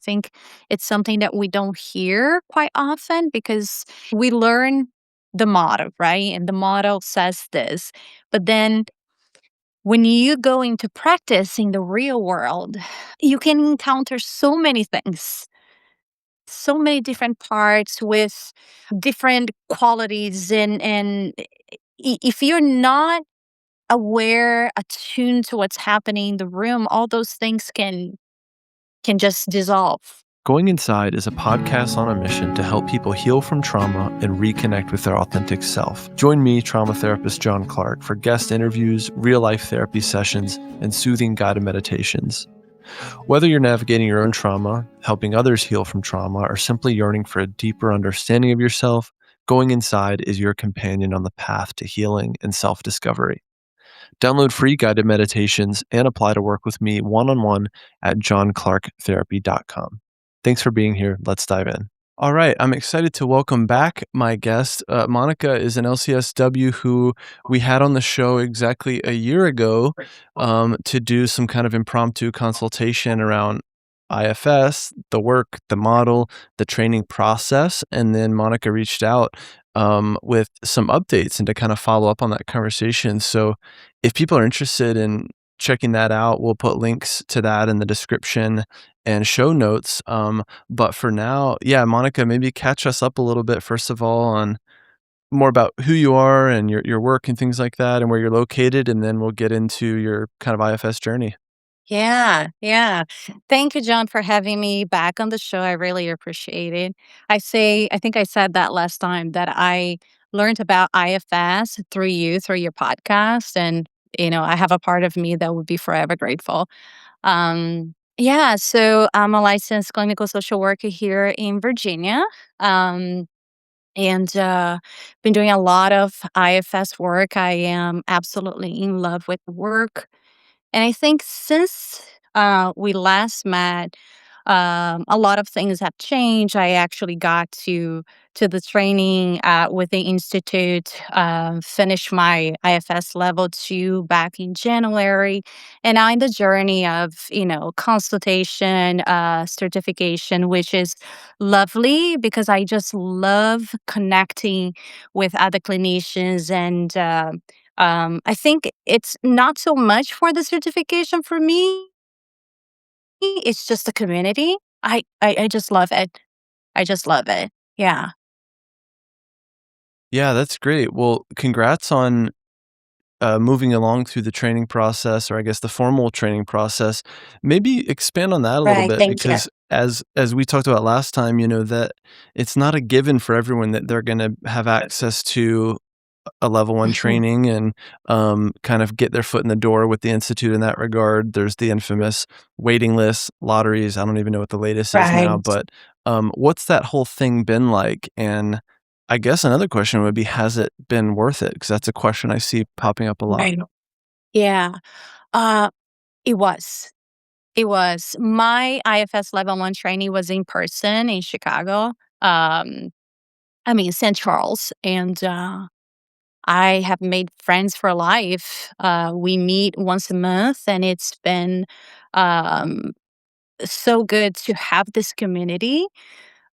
think it's something that we don't hear quite often because we learn the motto, right? And the motto says this. But then when you go into practice in the real world, you can encounter so many things, so many different parts with different qualities. If you're not aware, attuned to what's happening in the room, all those things can just dissolve. Going Inside is a podcast on a mission to help people heal from trauma and reconnect with their authentic self. Join me, trauma therapist John Clark, for guest interviews, real-life therapy sessions, and soothing guided meditations. Whether you're navigating your own trauma, helping others heal from trauma, or simply yearning for a deeper understanding of yourself, Going Inside is your companion on the path to healing and self-discovery. Download free guided meditations and apply to work with me one-on-one at johnclarktherapy.com. Thanks for being here. Let's dive in. All right. I'm excited to welcome back my guest. Monica is an LCSW who we had on the show exactly a year ago to do some kind of impromptu consultation around IFS, the work, the model, the training process. And then Monica reached out with some updates and to kind of follow up on that conversation. So if people are interested in checking that out, we'll put links to that in the description and show notes. But for now, yeah, Monica, maybe catch us up a little bit, first of all, on more about who you are and your work and things like that and where you're located, and then we'll get into your kind of IFS journey. Yeah, yeah. Thank you, John, for having me back on the show. I really appreciate it. I think I said that last time that I learned about IFS through you, through your podcast. And, I have a part of me that would be forever grateful. Yeah, so I'm a licensed clinical social worker here in Virginia. Um, and been doing a lot of IFS work. I am absolutely in love with the work. And I think since we last met, a lot of things have changed. I actually got to the training with the institute, finished my IFS level 2 back in January, and I'm the journey of consultation, certification, which is lovely because I just love connecting with other clinicians and. I think it's not so much for the certification for me. It's just the community. I just love it. I just love it. Yeah. Yeah, that's great. Well, congrats on moving along through the training process, or I guess the formal training process. Maybe expand on that a little Right. bit, Thank you. because as we talked about last time, that it's not a given for everyone that they're going to have access to a level 1 Mhm. training and kind of get their foot in the door with the institute in that regard. There's the infamous waiting lists, lotteries. I don't even know what the latest is now, Right. but what's that whole thing been like? And I guess another question would be, has it been worth it? Because that's a question I see popping up a lot. Right. Yeah. Uh, it was. It was. My IFS level 1 training was in person in Chicago. St. Charles, and I have made friends for life. We meet once a month, and it's been um, so good to have this community.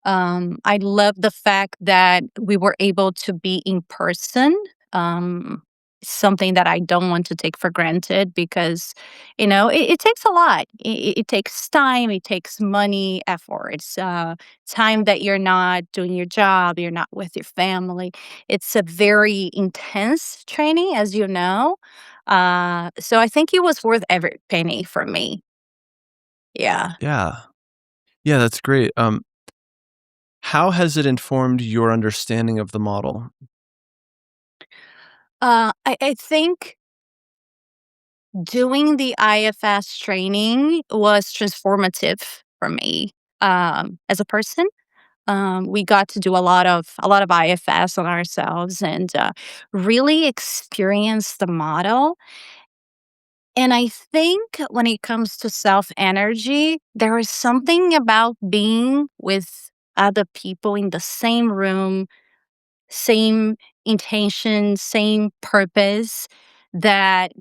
I love the fact that we were able to be in person. Um, Something that I don't want to take for granted because, it takes a lot. It takes time, it takes money, efforts, time that you're not doing your job, you're not with your family. It's a very intense training, as you know. So I think it was worth every penny for me. Yeah. Yeah. Yeah, that's great. How has it informed your understanding of the model? I think doing the IFS training was transformative for me as a person. We got to do a lot of IFS on ourselves and really experience the model. And I think when it comes to self energy, there is something about being with other people in the same room, same intention, same purpose that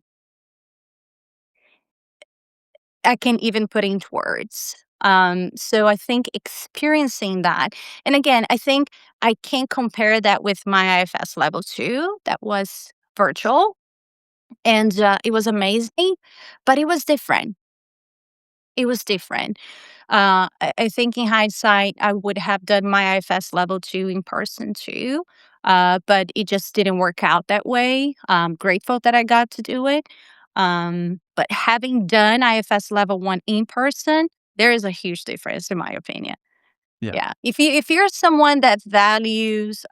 I can even put into words. So I think experiencing that, and again, I think I can't compare that with my IFS level 2 that was virtual, and it was amazing, but it was different. It was different. I think in hindsight, I would have done my IFS level 2 in person too, but it just didn't work out that way. I'm grateful that I got to do it. But having done IFS level 1 in person, there is a huge difference in my opinion. Yeah. Yeah. If you're someone that values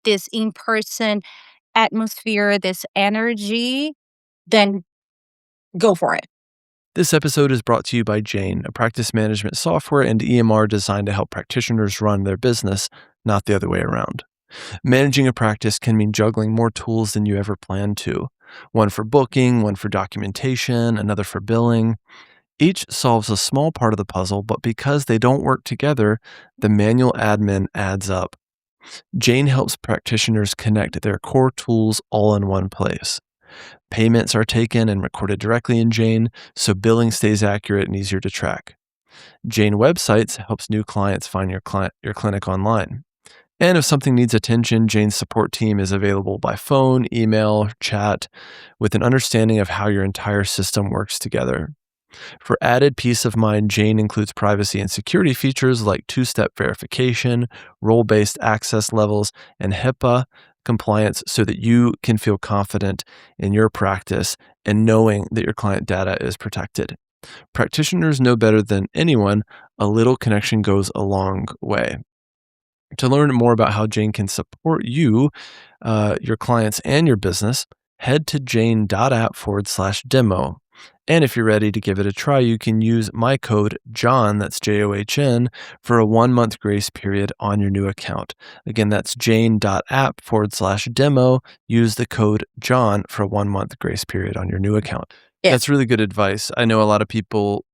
this in-person atmosphere, this energy, then go for it. This episode is brought to you by Jane, a practice management software and EMR designed to help practitioners run their business, not the other way around. Managing a practice can mean juggling more tools than you ever planned to. One for booking, one for documentation, another for billing. Each solves a small part of the puzzle, but because they don't work together, the manual admin adds up. Jane helps practitioners connect their core tools all in one place. Payments are taken and recorded directly in Jane, so billing stays accurate and easier to track. Jane Websites helps new clients find your clinic online. And if something needs attention, Jane's support team is available by phone, email, chat, with an understanding of how your entire system works together. For added peace of mind, Jane includes privacy and security features like two-step verification, role-based access levels, and HIPAA compliance so that you can feel confident in your practice and knowing that your client data is protected. Practitioners know better than anyone, a little connection goes a long way. To learn more about how Jane can support you, your clients, and your business, head to jane.app/demo. And if you're ready to give it a try, you can use my code JOHN, that's JOHN, for a 1 month grace period on your new account. Again, that's jane.app/demo. Use the code JOHN for a 1 month grace period on your new account. Yeah. That's really good advice. I know a lot of people,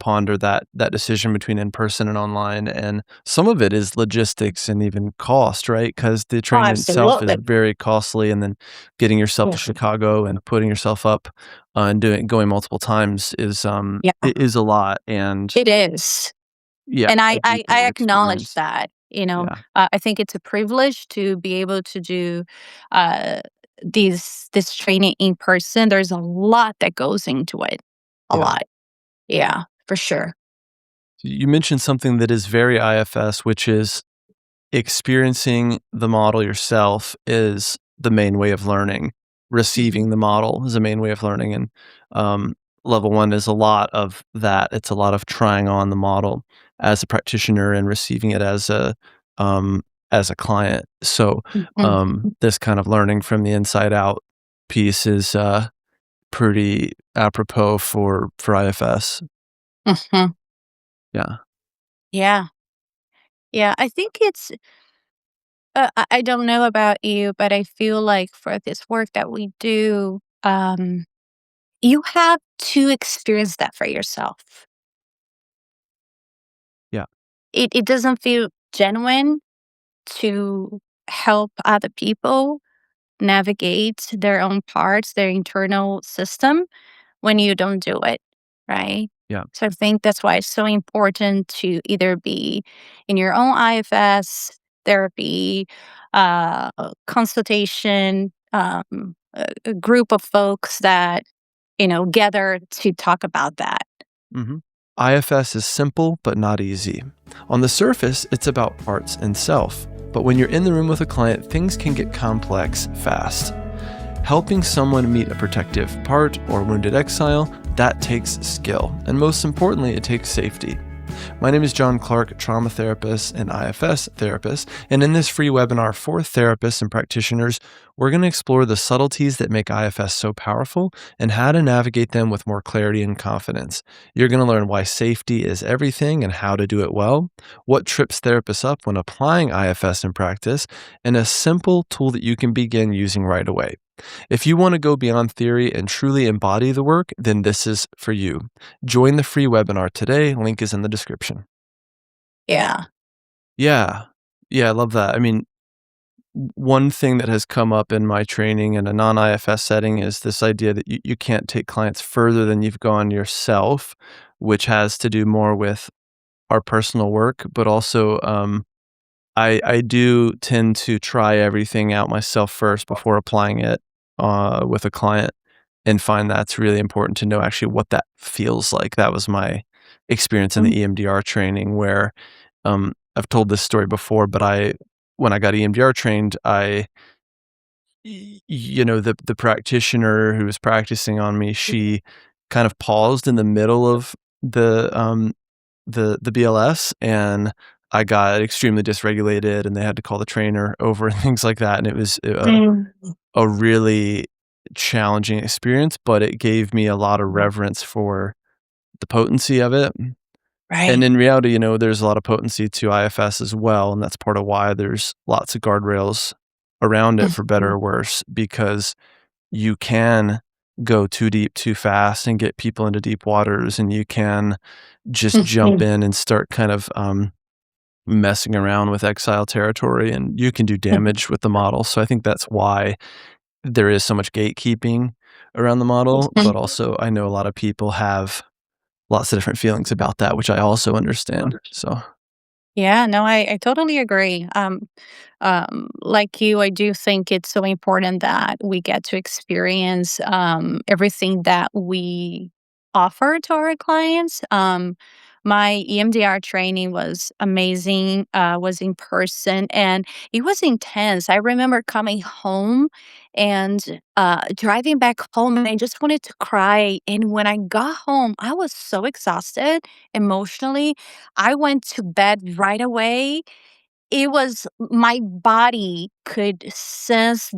ponder that decision between in person and online, and some of it is logistics and even cost, right? Because the Oh, training itself is absolutely. very costly, and then getting yourself to Mhm. Chicago and putting yourself up, and going multiple times Yeah, is a lot, and it is. yeah, And I I do I think I your acknowledge experience. that, Yeah, I think it's a privilege to be able to do, uh, this training in person. There's a lot that goes into it. A yeah. lot. Yeah, for sure. You mentioned something that is very IFS, which is experiencing the model yourself is the main way of learning. Mhm. Receiving the model is the main way of learning, and um, level one is a lot of that. It's a lot of trying on the model as a practitioner and receiving it um, as a client. So Mhm. this kind of learning from the inside out piece is pretty apropos for IFS. Mhm. Yeah, Yeah. Yeah, I think it's I don't know about you, but I feel like for this work that we do, you have to experience that for yourself. yeah, It doesn't feel genuine to help other people navigate their own parts, their internal system when you don't do it, right? yeah. So I think that's why it's so important to either be in your own IFS therapy, consultation, a group of folks that, gather to talk about that. hmm IFS is simple but not easy. On the surface, it's about parts and self. But when you're in the room with a client, things can get complex fast. Helping someone meet a protective part or wounded exile, that takes skill. And most importantly, it takes safety. My name is John Clark, trauma therapist and IFS therapist, and in this free webinar for therapists and practitioners, we're going to explore the subtleties that make IFS so powerful and how to navigate them with more clarity and confidence. You're going to learn why safety is everything and how to do it well, what trips therapists up when applying IFS in practice, and a simple tool that you can begin using right away. If you want to go beyond theory and truly embody the work, then this is for you. Join the free webinar today. Link is in the description. Yeah. Yeah. Yeah, I love that. I mean, one thing that has come up in my training in a non IFS setting is this idea that you can't take clients further than you've gone yourself which has to do more with our personal work, but also, I do tend to try everything out myself first before applying it, with a client, and find that's really important to know actually what that feels like. That was my experience in Mm, the EMDR training where, I've told this story before, but when I got EMDR trained, the practitioner who was practicing on me, she kind of paused in the middle of the BLS, and I got extremely dysregulated, and they had to call the trainer over and things like that, and it was mm, a really challenging experience, but it gave me a lot of reverence for the potency of it, and right. in reality, there's a lot of potency to IFS as well, and that's part of why there's lots of guardrails around it for better Mhm, or worse, because you can go too deep too fast and get people into deep waters, and you can just jump mhm, in and start kind of, messing around with exile territory, and you can do damage with the model, so I think that's why there is so much gatekeeping around the model, but mhm. also I know a lot of people have lots of different feelings about that, which I also understand, so Yeah, no, I totally agree. Like you, I do think it's so important that we get to experience everything that we offer to our clients. My EMDR training was amazing, was in person, and it was intense. I remember coming home and driving back home, and I just wanted to cry. And when I got home, I was so exhausted emotionally. I went to bed right away. It was my body could sense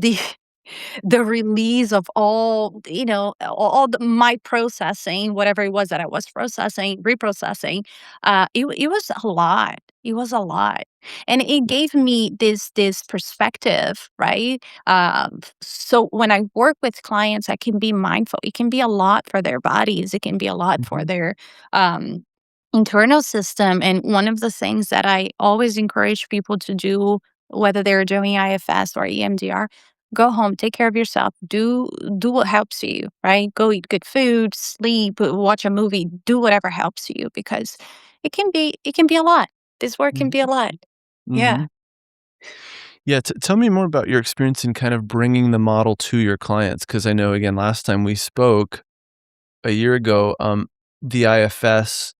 the release of all, all my processing, whatever it was that I was processing, reprocessing. It was a lot. It was a lot, and it gave me this perspective, right? So when I work with clients, I can be mindful. It can be a lot for their bodies. It can be a lot for mhm, their um, internal system. And one of the things that I always encourage people to do, whether they're doing IFS or EMDR, go home, take care of yourself, do what helps you, right? Go eat good food, sleep, watch a movie, do whatever helps you because it can be a lot. This work can be a mhm, lot. Yeah. mhm. Yeah, tell me more about your experience in kind of bringing the model to your clients, because I know, again, last time we spoke a year ago, the IFS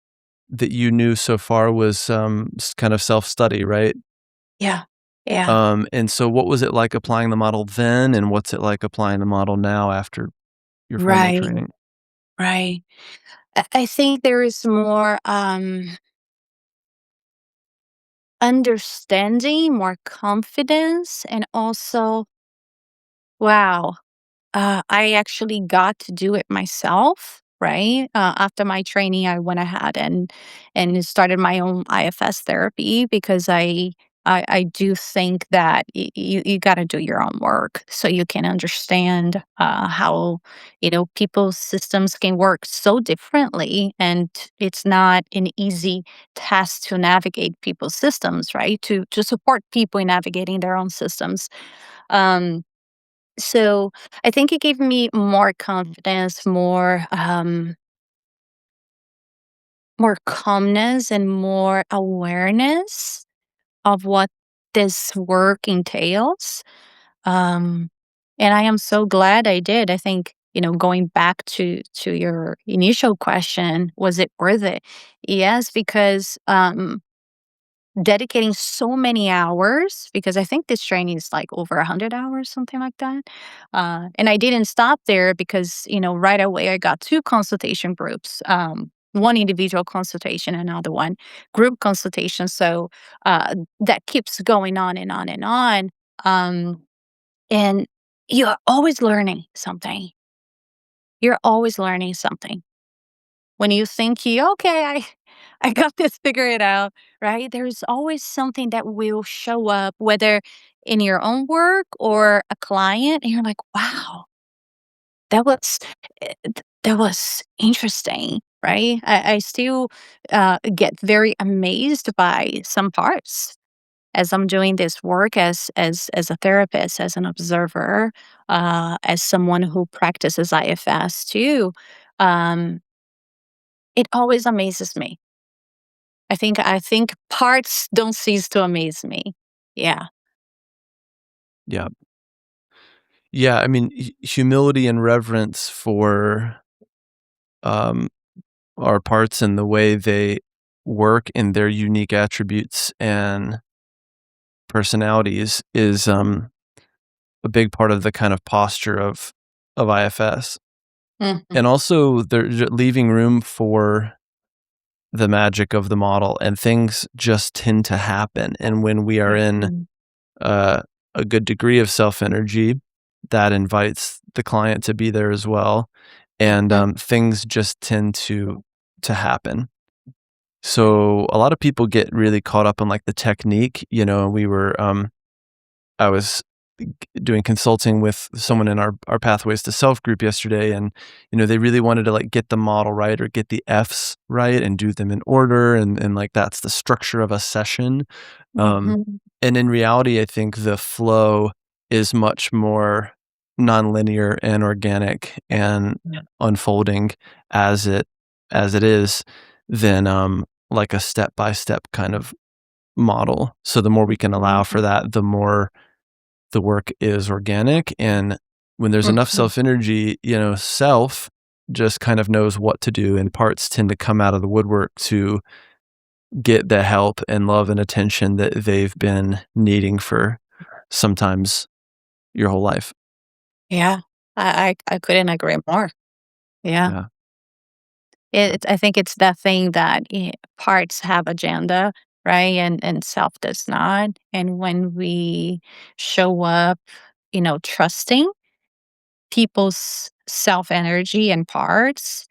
that you knew so far was, kind of self-study, right? Yeah. Yeah. And so what was it like applying the model then, and what's it like applying the model now after your formal Right. training? Right. I think there is more understanding, more confidence, and also, wow, I actually got to do it myself, right? After my training, I went ahead and started my own IFS therapy because I do think that you got to do your own work so you can understand how people's systems can work so differently, and it's not an easy task to navigate people's systems, right? To support people in navigating their own systems. Um, so I think it gave me more confidence, more calmness, and more awareness of what this work entails. Um, and I am so glad I did. I think, going back to your initial question, was it worth it? Yes, because dedicating so many hours, because I think this training is like over 100 hours, something like that. And I didn't stop there because, right away I got two consultation groups, one individual consultation, another one group consultation. So that keeps going on and on and on. Um, and you're always learning something. You're always learning something. When you think okay, I got this figured out, right? There's always something that will show up, whether in your own work or a client, and you're like, wow, that was that was interesting, right? I still get very amazed by some parts as I'm doing this work as a therapist, as an observer, as someone who practices IFS too. Um, It always amazes me. I think parts don't cease to amaze me. Yeah. Yeah. Yeah, I mean, humility and reverence for, um, our parts and the way they work and their unique attributes and personalities is, a big part of the kind of posture of IFS. Mhm, And also they're leaving room for the magic of the model, and things just tend to happen, and when we are in, mhm, uh, a good degree of self-energy, that invites the client to be there as well, and, mhm, things just tend to happen. So, a lot of people get really caught up on, like, the technique, we were, I was doing consulting with someone in our Pathways to Self group yesterday, and, they really wanted to, like, get the model right or get the Fs right and do them in order, and, like, that's the structure of a session. Um, mhm. and in reality, I think the flow is much more nonlinear and organic and Yeah. unfolding as it is than, like a step-by-step kind of model. So the more we can allow for Mhm, that, the more the work is organic, and when there's enough mhm. self energy, self just kind of knows what to do, and parts tend to come out of the woodwork to get the help and love and attention that they've been needing for sometimes your whole life. Yeah. I couldn't agree more. Yeah. Yeah. I think it's that thing that parts have agenda, right? And self does not. And when we show up, trusting people's self energy and parts,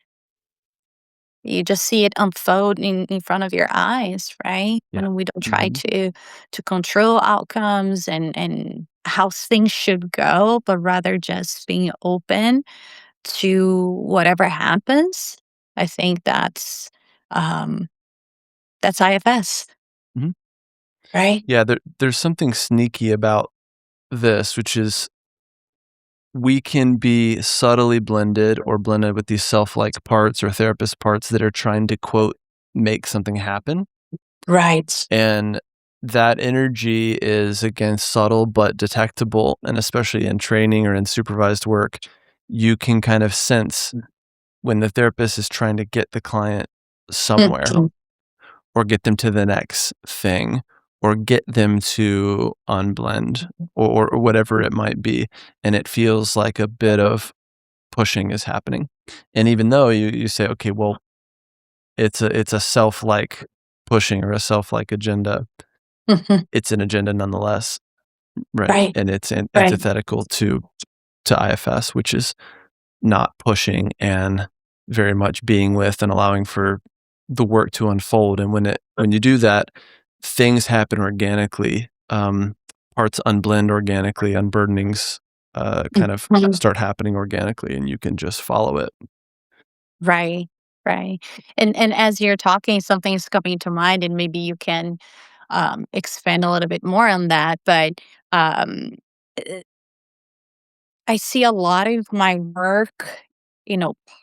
you just see it unfold in front of your eyes, right? Yeah. When we don't try Mhm. to control outcomes and how things should go, but rather just being open to whatever happens. I think um that's IFS, Mhm. right? Yeah, there's something sneaky about this, which is we can be subtly blended or blended with these self-like parts or therapist parts that are trying to, quote, "make something happen." Right. And that energy is, again, subtle but detectable, and especially in training or in supervised work, you can kind of sense when the therapist is trying to get the client somewhere Mhm. or get them to the next thing or get them to unblend or whatever it might be, and it feels like a bit of pushing is happening. And even though you say, "Okay, well, it's a self-like pushing or a self-like agenda," Mhm. it's an agenda nonetheless, right? Right. And it's Right. antithetical to IFS, which is not pushing and very much being with and allowing for the work to unfold. And when you do that, things happen organically. Parts unblend organically, unburdenings kind of Mhm. start happening organically, and you can just follow it. Right. Right. And as you're talking, something's coming to mind, and maybe you can expand a little bit more on that. But um, uh, I see a lot of my work,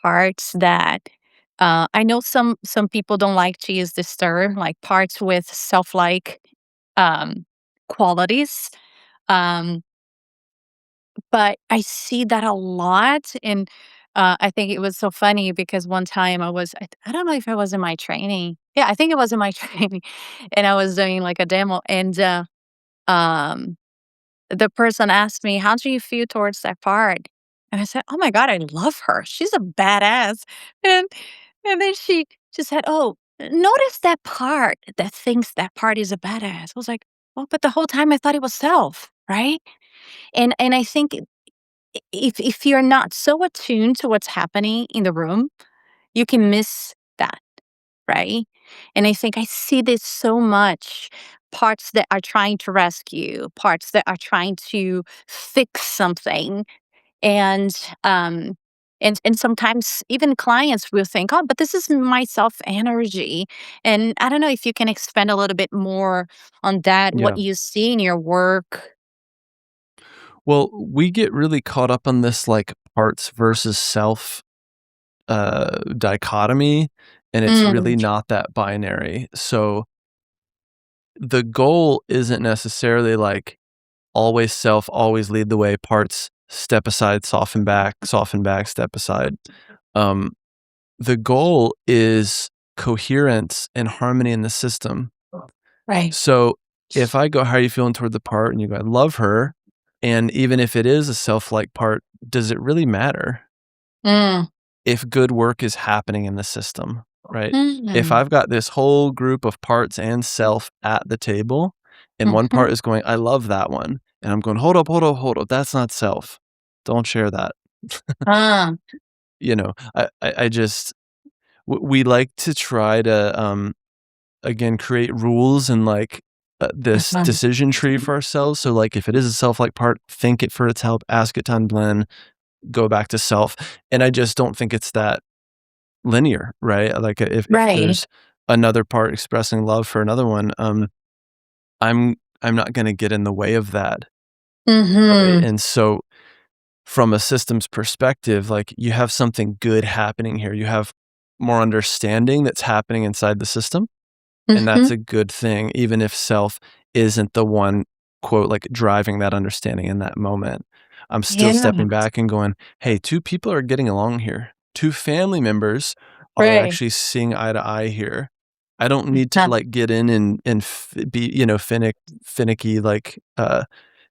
parts that I know some people don't like to use this term, like parts with self-like um, qualities. Um, but I see that a lot, and I think it was so funny because one time I don't know if I was in my training. Yeah, I think it was in my training, and I was doing like a demo, and um the person asked me, "How do you feel towards that part?" And I said, "Oh my god, I love her. She's a badass." And and then she said, "Oh, notice that part that thinks that part is a badass." I was like, "Well, but the whole time I thought it was self, right?" And I think if you're not so attuned to what's happening in the room, you can miss that, right? And I think I see this so much, parts that are trying to rescue, parts that are trying to fix something. And um and sometimes even clients will think, "Oh, but this is my self energy." And I don't know if you can expand a little bit more on that, what Yeah. you see in your work. Well, we get really caught up on this like parts versus self dichotomy. and it's Mm, really not that binary. So the goal isn't necessarily like always self, always lead the way, parts step aside, soften back, step aside. Um, the goal is coherence and harmony in the system. right. So if I go, "How are you feeling toward the part?" and you go, "I love her," and even if it is a self-like part, does it really matter Mm, if good work is happening in the system, right? If mm, I've got this whole group of parts and self at the table, and one mhm. part is going, "I love that one," and I'm going, "Hold up, hold up, hold up, that's not self. Don't share that." Ah, You know, I just we like to try to, again, create rules and, like, this mhm. decision tree for ourselves. So, like, if it is a self-like part, thank it for its help, ask it to unblend, go back to self, and I just don't think it's that linear, right? Like, if Right. there's another part expressing love for another one, I'm not gonna get in the way of that, right? Mhm, And so, from a systems perspective, like, you have something good happening here. You have more understanding that's happening inside the system, and that's mhm. a good thing, even if self isn't the one, quote, like, driving that understanding in that moment. I'm still Yeah, stepping back and going, "Hey, 2 people are getting along here. 2 family members are right. actually seeing eye to eye here. I don't need to, Huh. like, get in and be, finicky, like,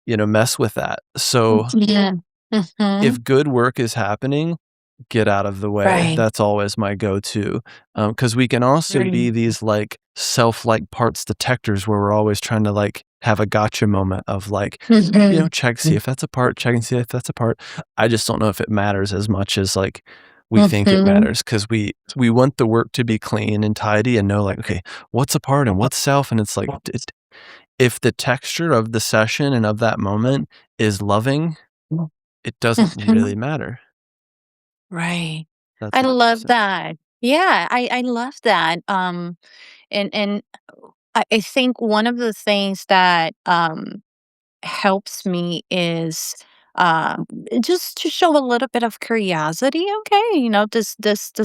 mess with that." So, Yeah. Mhm. if good work is happening, get out of the way. Right. That's always my go-to, because we can also be Right. these, like, self-like parts detectors where we're always trying to, like, have a gotcha moment of, like, Mhm. check, see if that's a part, check and see if that's a part. I just don't know if it matters as much as, like, we think it Mhm. matters, because we want the work to be clean and tidy and know, like, "Okay, what's a part and what's self?" And it's like, if the texture of the session and of that moment is loving, it doesn't Mhm. really matter. Right. That's I my 2 love cents. that. Yeah, I love that. And I think one of the things that helps me is um just to show a little bit of curiosity. Okay, does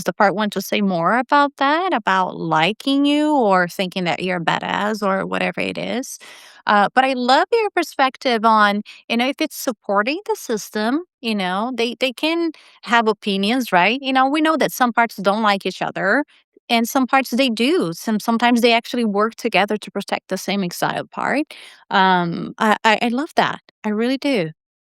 the part want to say more about that, about liking you or thinking that you're a badass or whatever it is. But I love your perspective on, if it's supporting the system, they can have opinions, right? We know that some parts don't like each other and some parts they do. Sometimes they actually work together to protect the same exiled part. I love that. I really do.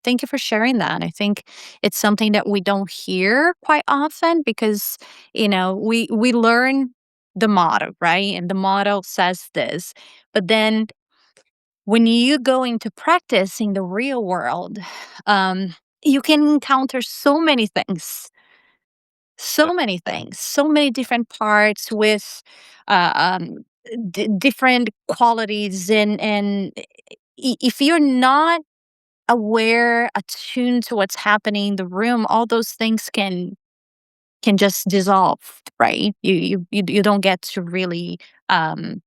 Thank you for sharing that. I think it's something that we don't hear quite often because, we learn the motto, right? And the motto says this. But then when you go into practice in the real world, you can encounter so many different parts with uh, um, different qualities, and if you're not aware, attuned to what's happening in the room, all those things can just dissolve, right? You don't get to really um,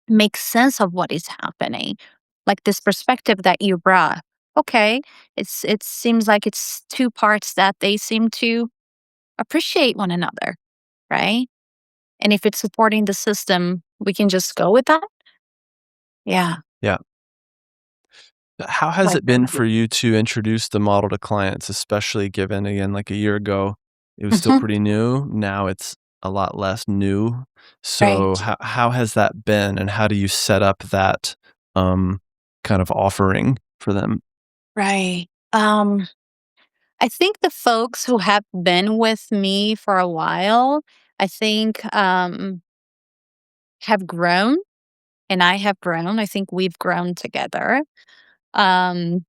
make sense of what is happening. Like this perspective that you brought. Okay, it seems like it's two parts that they seem to appreciate one another, right? And if it's supporting the system, we can just go with that. Yeah, Yeah. How has like it been for you to introduce the model to clients, especially given, again, like a year ago, it was still Mhm, pretty new. Now it's a lot less new. right, So how has that been, and how do you set up that, um, kind of offering for them? right. I think the folks who have been with me for a while, I think, have grown, and I have grown. I think we've grown together. Um,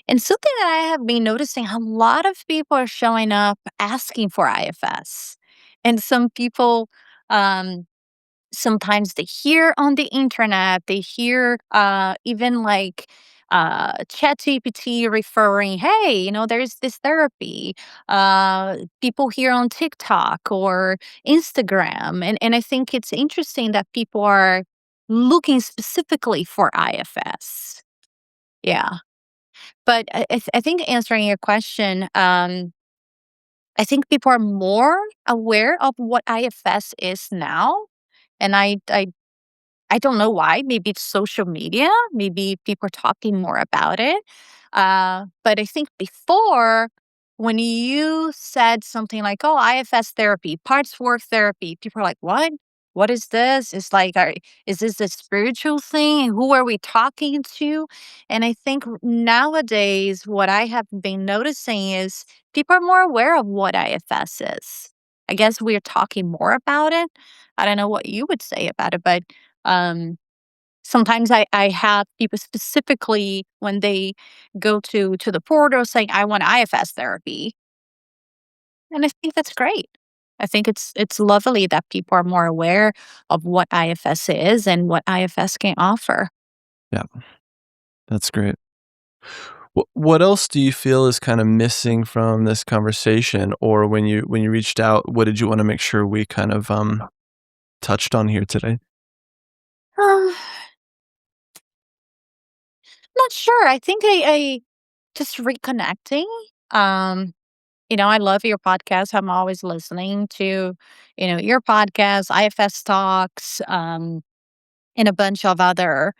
and something that I have been noticing, a lot of people are showing up asking for IFS. And some people, um, sometimes they hear on the internet, they hear even like ChatGPT referring, hey, there's this therapy. People hear on TikTok or Instagram. And I think it's interesting that people are looking specifically for IFS. Yeah. But I think answering your question, I think people are more aware of what IFS is now, and I don't know why. Maybe it's social media. Maybe people are talking more about it. But I think before, when you said something like, "Oh, IFS therapy, parts work therapy," people are like, "What? What is this?" It's like, is this a spiritual thing? Who are we talking to? And I think nowadays, what I have been noticing is people are more aware of what IFS is. I guess we're talking more about it. I don't know what you would say about it, but um, sometimes I have people specifically when they go to the portal saying, "I want IFS therapy." And I think that's great. I think it's lovely that people are more aware of what IFS is and what IFS can offer. Yeah, that's great. What else do you feel is kind of missing from this conversation, or when you reached out, what did you want to make sure we kind of touched on here today? Not sure. I think I just reconnecting. Um, I love your podcast. I'm always listening to, your podcast, IFS talks. And a bunch of other,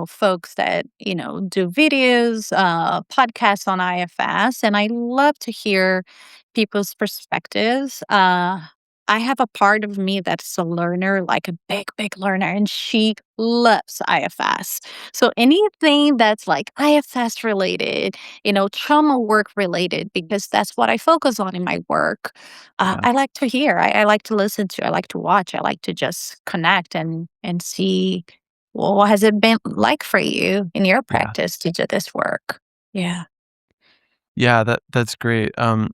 folks that, do videos, podcasts on IFS. And I love to hear people's perspectives. I have a part of me that's a learner, like a big, big learner, and she loves IFS. So anything that's like IFS related, trauma work related, because that's what I focus on in my work, Yeah, I like to hear. I like to listen to. I like to watch. I like to just connect and see, well, what has it been like for you in your yeah, practice to do this work? Yeah. yeah. That's great. I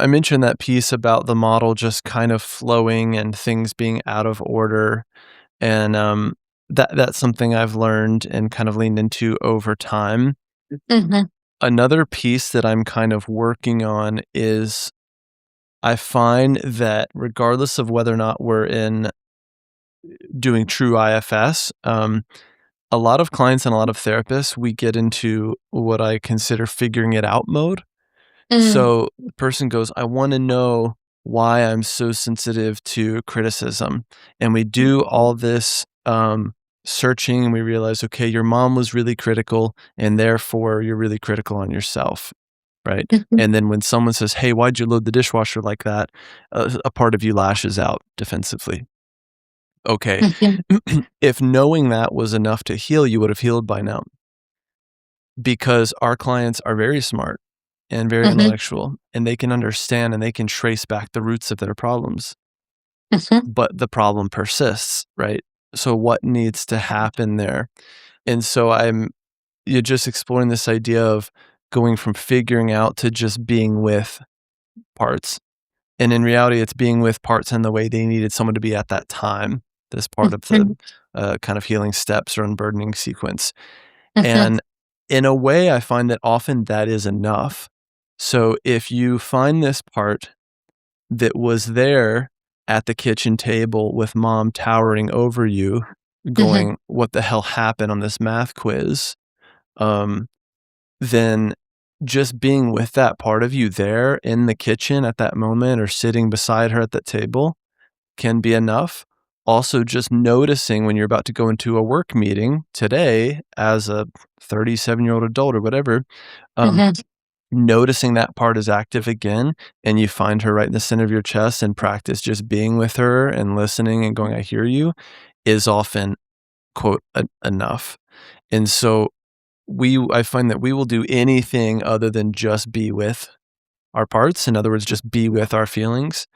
mentioned that piece about the model just kind of flowing and things being out of order, and that's something I've learned and kind of leaned into over time. Mhm. Another piece that I'm kind of working on is I find that regardless of whether or not we're in doing true IFS, a lot of clients and a lot of therapists, we get into what I consider figuring it out mode. Mm. So the person goes, I want to know why I'm so sensitive to criticism. And we do all this searching and we realize, okay, your mom was really critical and therefore you're really critical on yourself. Right. Mhm. And then when someone says, hey, why'd you load the dishwasher like that? A part of you lashes out defensively. Okay. Mhm. If knowing that was enough to heal, you would have healed by now because our clients are very smart and very Mhm. intellectual, and they can understand and they can trace back the roots of their problems, Mhm. but the problem persists, right? So what needs to happen there? And so you're just exploring this idea of going from figuring out to just being with parts. And in reality, it's being with parts in the way they needed someone to be at that time. This part of the Mhm. kind of healing steps or unburdening sequence. Mhm. And in a way, I find that often that is enough. So if you find this part that was there at the kitchen table with mom towering over you, Mhm. going, "What the hell happened on this math quiz?" Um, then just being with that part of you there in the kitchen at that moment or sitting beside her at that table can be enough. Also, just noticing when you're about to go into a work meeting today as a 37-year-old adult or whatever, um, Mhm. noticing that part is active again and you find her right in the center of your chest and practice just being with her and listening and going, I hear you, is often, quote, enough. And so I find that we will do anything other than just be with our parts. In other words, just be with our feelings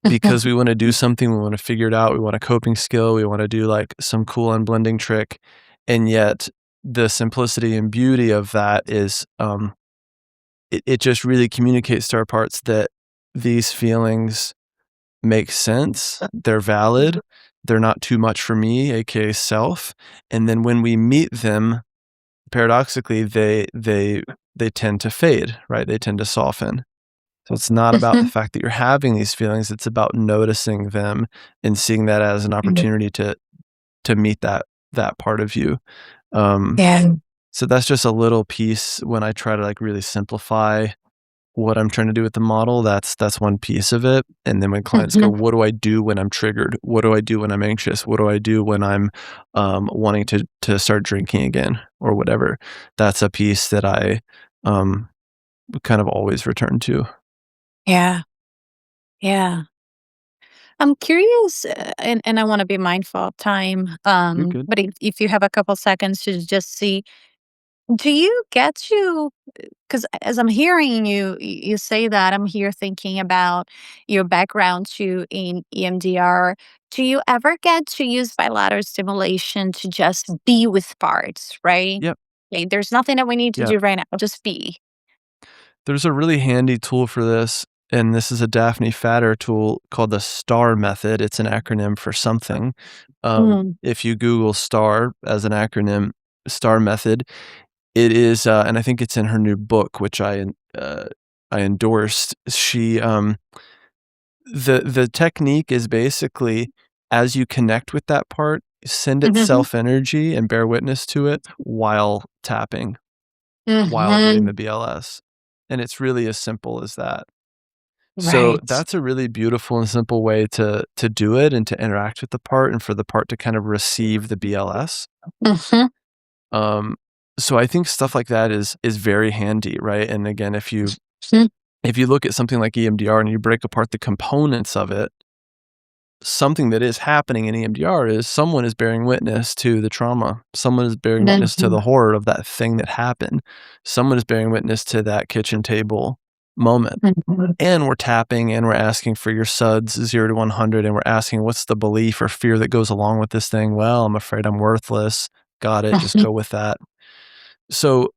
Mhm. because we want to do something, we want to figure it out, we want a coping skill, we want to do like some cool unblending trick. And yet the simplicity and beauty of that is it just really communicates to our parts that these feelings make sense, they're valid, they're not too much for me, aka self. And then when we meet them, paradoxically, they tend to fade, right? They tend to soften. So it's not about the Mhm. fact that you're having these feelings, it's about noticing them and seeing that as an Mhm. opportunity to meet that part of you. Um, Yeah. so that's just a little piece when I try to, like, really simplify what I'm trying to do with the model, that's one piece of it, and then when clients go, Mhm. "What do I do when I'm triggered? What do I do when I'm anxious? What do I do when I'm, wanting to start drinking again?" Or whatever. That's a piece that I, um, kind of always return to. Yeah, yeah. I'm curious, and I wanna be mindful of time, You're good. but if you have a couple seconds to just see, do you get to, 'cause as I'm hearing you say that, I'm here thinking about your background too in EMDR. Do you ever get to use bilateral stimulation to just be with parts, right? Yep, Okay, there's nothing that we need to yep. do right now, just be. There's a really handy tool for this, and this is a Daphne Fatter tool called the STAR method. It's an acronym for something. Mm, If you Google STAR as an acronym, STAR method, it is, and I think it's in her new book, which I endorsed. The technique is basically as you connect with that part, send it mhm, self energy and bear witness to it while tapping, while doing the mhm. BLS. And it's really as simple as that. So Right. that's a really beautiful and simple way to do it and to interact with the part and for the part to kind of receive the BLS. Mhm, Um, so I think stuff like that is very handy, right? And again, mhm, if you look at something like EMDR and you break apart the components of it, something that is happening in EMDR is someone is bearing witness to the trauma. Someone is bearing witness to mhm, the horror of that thing that happened. Someone is bearing witness to that kitchen table moment. mhm, And we're tapping and we're asking for your SUDS 0 to 100, and we're asking what's the belief or fear that goes along with this thing? Well, I'm afraid I'm worthless. Got it. Just mhm, go with that. So,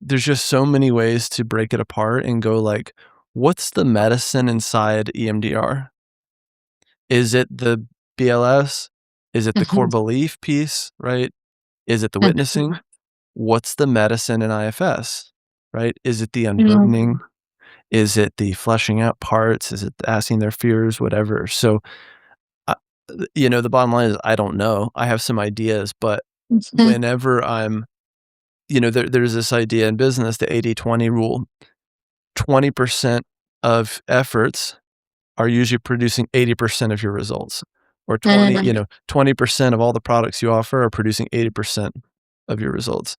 there's just so many ways to break it apart and go like, what's the medicine inside EMDR? Is it the BLS? Is it the core mhm, belief piece, right? Is it the mhm, witnessing? What's the medicine in IFS, right? Is it the unburdening? mhm, Is it the fleshing out parts? Is it asking their fears, whatever? So, uh, the bottom line is I don't know. I have some ideas, but mhm, whenever there's this idea in business, the 80/20 rule. 20% of efforts are usually producing 80% of your results, or mhm, 20% of all the products you offer are producing 80% of your results.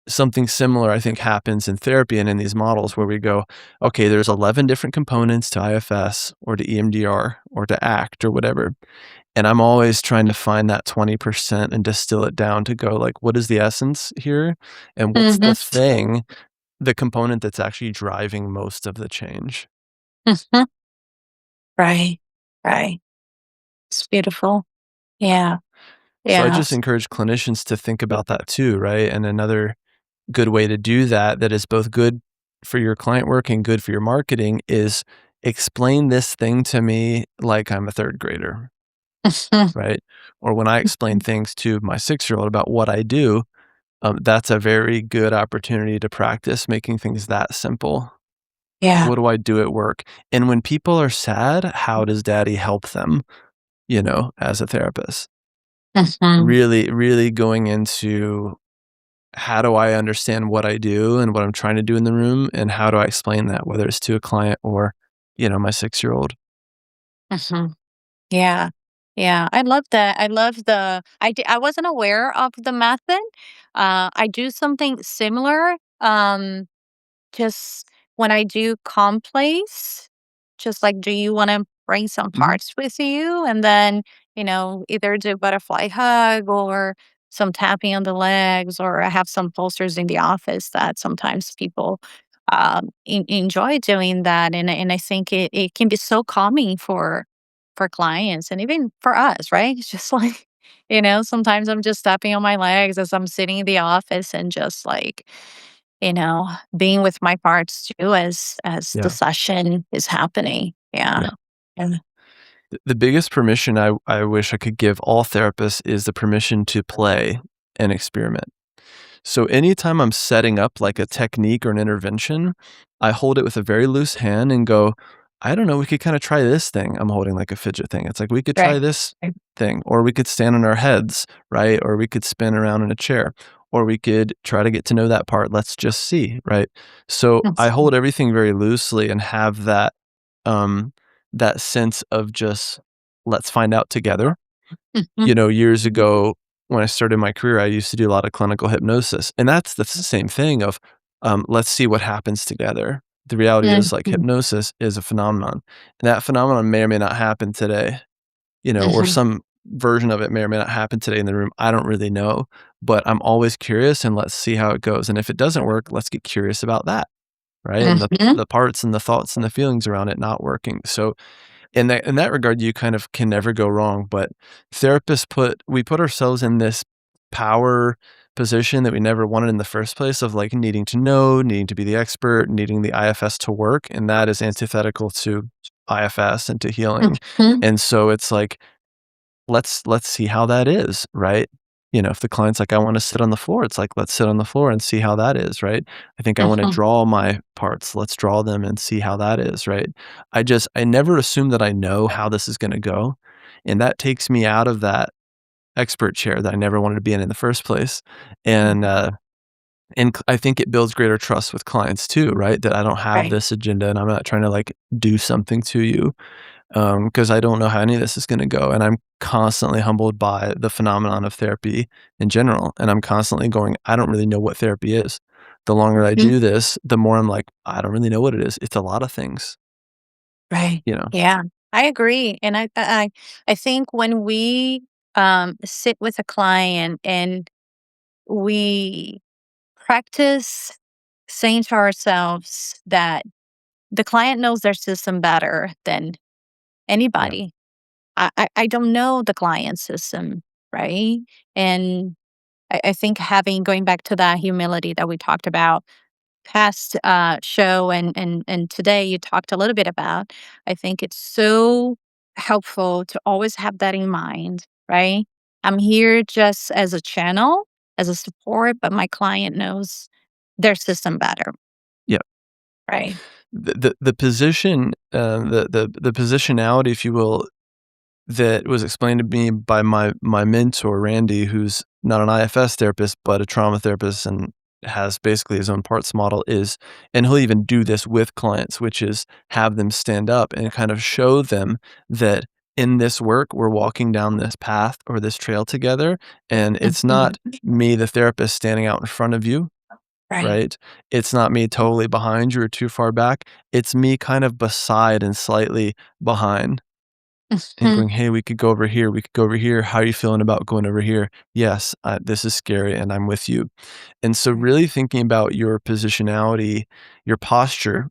Something similar, I think, happens in therapy and in these models where we go, okay, there's 11 different components to IFS or to EMDR or to ACT or whatever. And I'm always trying to find that 20% and distill it down to go like, what is the essence here? And what's mhm, the component that's actually driving most of the change? mhm. Right, right. It's beautiful. Yeah, So I just yes. encourage clinicians to think about that too, right? And another good way to do that, that is both good for your client work and good for your marketing, is explain this thing to me like I'm a third grader, Mhm, right? Or when I explain mhm. things to my 6-year-old about what I do, that's a very good opportunity to practice making things that simple. Yeah. What do I do at work? And when people are sad, how does daddy help them, as a therapist? Mhm. Really, really going into how do I understand what I do and what I'm trying to do in the room, and how do I explain that, whether it's to a client or, my 6-year-old? Mhm. Yeah. Yeah, I love that. I love I wasn't aware of the method. I do something similar, just when I do complaints, just like, do you wanna bring some Mhm. parts with you? And then, either do butterfly hug or some tapping on the legs, or I have some posters in the office that sometimes people, enjoy doing that, and I think it can be so calming for clients and even for us, right? It's just like, sometimes I'm just tapping on my legs as I'm sitting in the office and just like, you know, being with my parts too as the Yeah, session is happening. Yeah. yeah. Yeah. The biggest permission I wish I could give all therapists is the permission to play and experiment. So anytime I'm setting up like a technique or an intervention, I hold it with a very loose hand and go, I don't know, we could kind of try this thing. I'm holding like a fidget thing. It's like we could try Right. this Right. thing, or we could stand on our heads, right? Or we could spin around in a chair. or we could try to get to know that part. Let's just see, right? So I hold everything very loosely and have um, that sense of just let's find out together. Mhm. Years ago when I started my career, I used to do a lot of clinical hypnosis, and that's the same thing of, let's see what happens together. The reality is, like, Mhm. hypnosis is a phenomenon, and that phenomenon may or may not happen today, or Mhm. some version of it may or may not happen today in the room. I don't really know, but I'm always curious, and let's see how it goes, and if it doesn't work, let's get curious about that, right? And Mhm. the parts and the thoughts and the feelings around it not working. So in that regard, you kind of can never go wrong, but we put ourselves in this power position that we never wanted in the first place of, like, needing to know, needing to be the expert, needing the IFS to work, and that is antithetical to IFS and to healing. Mhm. And so it's like, let's see how that is, right? If the client's like, "I wanna sit on the floor," it's like, "Let's sit on the floor and see how that is," right? I think I wanna Mhm. draw my parts, let's draw them and see how that is, right? I never assume that I know how this is gonna go, and that takes me out of that expert chair that I never wanted to be in the first place, and, I think it builds greater trust with clients too, right? That I don't have Right. this agenda and I'm not trying to, like, do something to you. Because I don't know how any of this is gonna go, and I'm constantly humbled by the phenomenon of therapy in general, and I'm constantly going, "I don't really know what therapy is." The longer I Mhm. do this, the more I'm like, "I don't really know what it is." It's a lot of things, Right. you know? Yeah, I agree, and I think when we, sit with a client and we practice saying to ourselves that the client knows their system better than Yeah, anybody. I don't know the client's system, right? And I think having going back to that humility that we talked about past show and today you talked a little bit about, I think it's so helpful to always have that in mind, right? I'm here just as a channel, as a support, but my client knows their system better, yeah. right? The position, the positionality, if you will, that was explained to me by my mentor, Randy, who's not an IFS therapist, but a trauma therapist and has basically his own parts model and he'll even do this with clients, which is have them stand up and kind of show them that in this work, we're walking down this path or this trail together. And it's not Mhm. me, the therapist, standing out in front of you, Right. right? It's not me totally behind you or too far back. It's me kind of beside and slightly behind and Mhm. going, "Hey, we could go over here. We could go over here. How are you feeling about going over here?" "Yes, this is scary, and I'm with you." And so, really thinking about your positionality, your posture,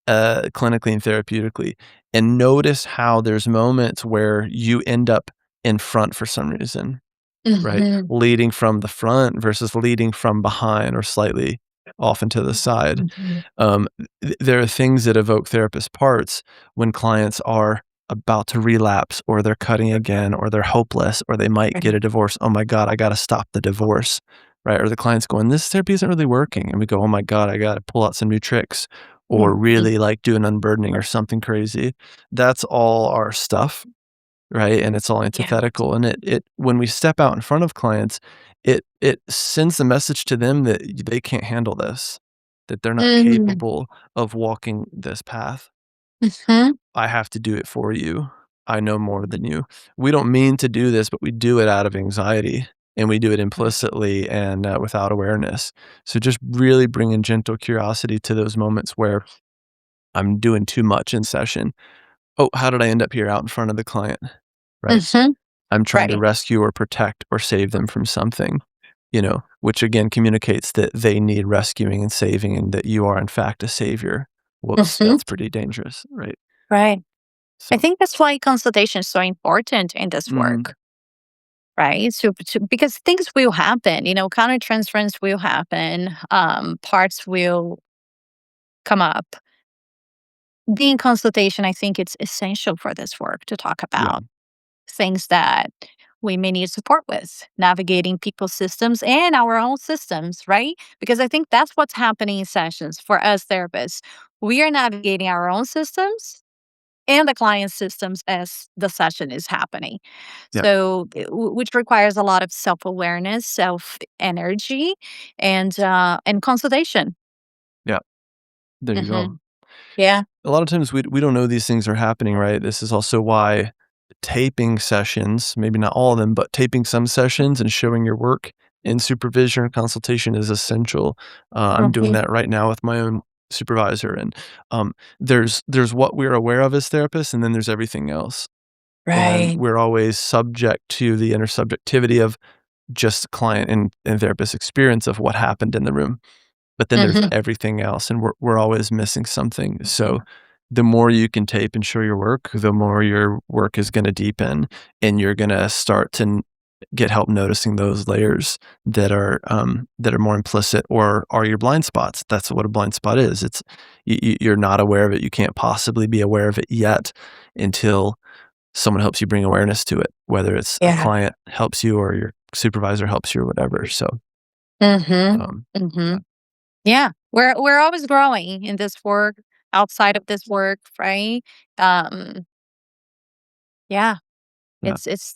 clinically and therapeutically, and notice how there's moments where you end up in front for some reason. Right? Mhm. Leading from the front versus leading from behind or slightly off and to the side. Mhm. There are things that evoke therapist parts when clients are about to relapse or they're cutting again or they're hopeless or they might get Right. a divorce. "Oh my god, I gotta stop the divorce." Right? Or the client's going, "This therapy isn't really working." And we go, "Oh my god, I gotta pull out some new tricks," or Mhm. really, like, do an unburdening or something crazy. That's all our stuff. Right? And it's all Yeah. antithetical, and it when we step out in front of clients, it sends a message to them that they can't handle this, that they're not Mm. capable of walking this path. Mhm. I have to do it for you. I know more than you. We don't mean to do this, but we do it out of anxiety, and we do it Right. implicitly and, without awareness. So just really bringing gentle curiosity to those moments where I'm doing too much in session. "Oh, how did I end up here out in front of the client?" Right? Mhm. I'm trying to Right. rescue or protect or save them from something, which again communicates that they need rescuing and saving and that you are in fact a savior. Whoops, Mhm. that's pretty dangerous, right? Right. I So, think that's why consultation is so important in this mm, work, right? Because things will happen, countertransference will happen, parts will come up. Being consultation, I think it's essential for this work to talk yeah, about things that we may need support with, navigating people's systems and our own systems, right? Because I think that's what's happening in sessions for us therapists. We are navigating our own systems and the client's systems as the session is happening. Yeah. So, which requires a lot of self-awareness, self-energy, and consultation. Yeah. There you go. Mhm. Yeah. A lot of times we don't know these things are happening, right? This is also why taping sessions, maybe not all of them, but taping some sessions and showing your work in supervision or consultation is essential. I'm doing Mhm. that right now with my own supervisor, and there's what we're aware of as therapists, and then there's everything else, and Right. we're always subject to the intersubjectivity of just client and therapist experience of what happened in the room. But then there's Mhm. everything else, and we're always missing something. So the more you can tape and show your work, the more your work is gonna deepen, and you're gonna start to get help noticing those layers that are more implicit or are your blind spots. That's what a blind spot is. It's you're not aware of it. You can't possibly be aware of it yet until someone helps you bring awareness to it, whether it's a Yeah. client helps you or your supervisor helps you or whatever. So, Mhm. yeah, Mhm. Yeah. We're always growing in this work, outside of this work, right? Um, yeah. yeah, It's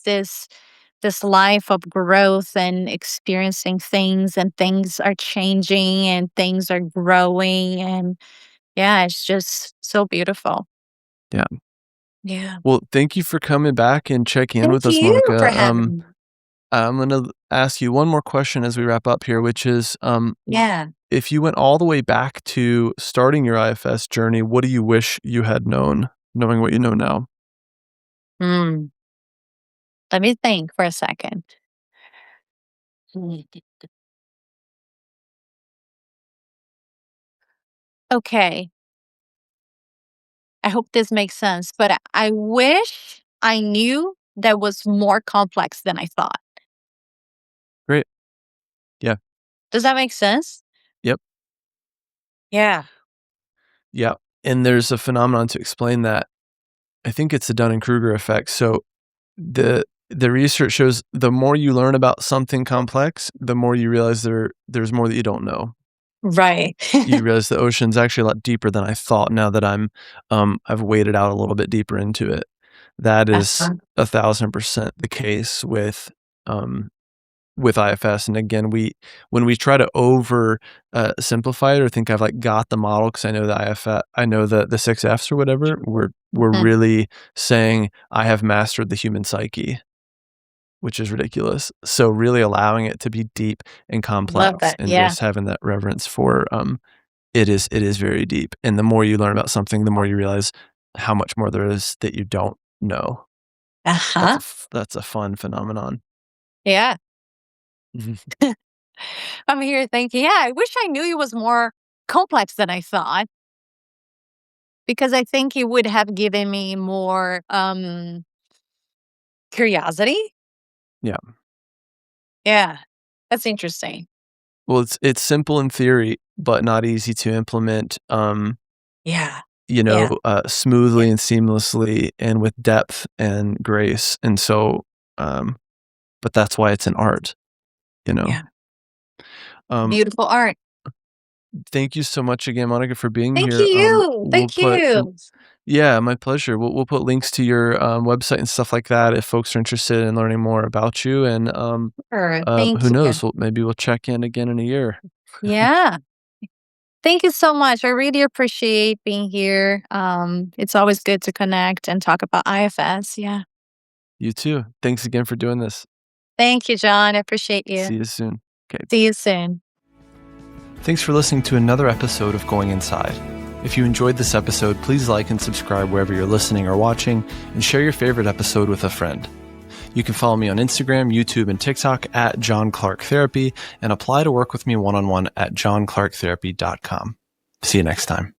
this life of growth and experiencing things, and things are changing and things are growing, and yeah, it's just so beautiful. yeah. Yeah. Well, thank you for coming back and checking in Thank with us, you for Monica. having me. I'm gonna ask you one more question as we wrap up here, which is, Yeah. if you went all the way back to starting your IFS journey, what do you wish you had known, knowing what you know now? Mm. Let me think for a second. Mm. Okay. I hope this makes sense, but I wish I knew that was more complex than I thought. Great. Yeah. Does that make sense? Yep. Yeah. Yeah. And there's a phenomenon to explain that. I think it's the Dunning-Kruger effect. So the research shows the more you learn about something complex, the more you realize there's more that you don't know. Right. You realize the ocean's actually a lot deeper than I thought now that I've waded out a little bit deeper into it. That is Uh-huh. 1,000% the case with IFS. And again, when we try to over simplify it or think I've like got the model because I know the IFS, I know the 6 Fs or whatever, we're Mhm. really saying I have mastered the human psyche, which is ridiculous. So really allowing it to be deep and Love complex that. and Yeah. just having that reverence for it is very deep, and the more you learn about something, the more you realize how much more there is that you don't know. Uh-huh. That's a fun phenomenon. Yeah. Mhm. I'm here thinking, yeah, I wish I knew it was more complex than I thought, because I think it would have given me more curiosity. Yeah. Yeah. That's interesting. Well, it's simple in theory, but not easy to implement, Yeah. Yeah. Yeah. smoothly and seamlessly and with depth and grace, and so, um but that's why it's an art, you know? Yeah. Um, Beautiful art. Thank you so much again, Monica, for being Thank here. you. We'll Thank put you. Yeah, my pleasure. We'll put links to your, website and stuff like that if folks are interested in learning more about you, and, Sure. Thank who you. knows? Maybe we'll check in again in a year. Yeah. Thank you so much. I really appreciate being here. It's always good to connect and talk about IFS. Yeah. You too. Thanks again for doing this. Thank you, John. I appreciate you. See you soon. Okay. See you soon. Thanks for listening to another episode of Going Inside. If you enjoyed this episode, please like and subscribe wherever you're listening or watching, and share your favorite episode with a friend. You can follow me on Instagram, YouTube, and TikTok at John Clark Therapy, and apply to work with me one-on-one at johnclarktherapy.com. See you next time.